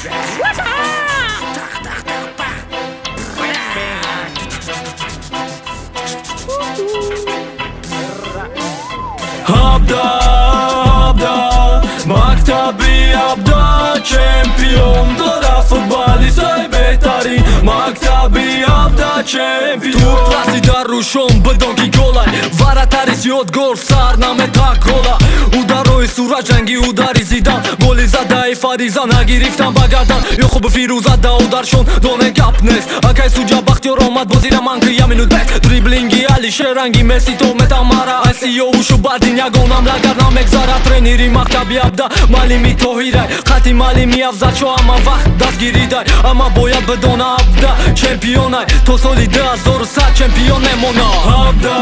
Abda maktabi abda چمپیون داره فوتبالیستای بهترین مکتبی abda چمپیون توپ رسیده روشون بدون که گلای وراتریس یادگار سرنامه تکرولا او در روی صورت جنگی او در ریزیدن گلی زده فریزا نگیریفتن بگردن یا خوب فیروزده او درشون دونه گپ نیست اگه سوجا بختیار آمد بازیر من که یمینو دست دریبلینگی علی شرنگی مسی تو متامارا اسی او شو بردین یگونم لگر نمگذاره ترینیری مکتبی abda معلمی توهیره خطی معلمی افزد شو اما وقت دستگیری دای اما باید بدونه abda چمپیونای تو سالی 2003 چمپیون نمونه abda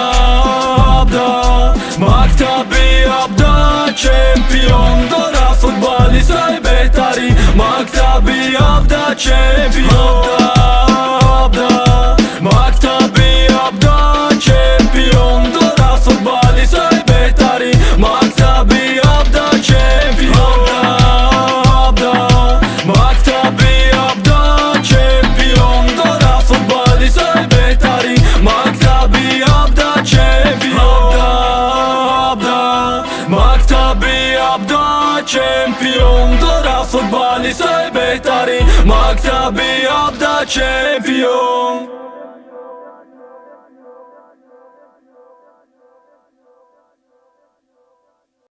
مکتبی abda چمپیون داره فوتبالیستای بهترین مکتبی abda چمپیون مکتبی abda چمپیون داره فوتبالیستای بهترین مکتبی abda چمپیون مکتبی abda چمپیون داره فوتبالیستای بهترین مکتبی abda چمپیون مکتبی abda چمپیون داره فوتبالیستای بهترین مکتبی abda چمپیون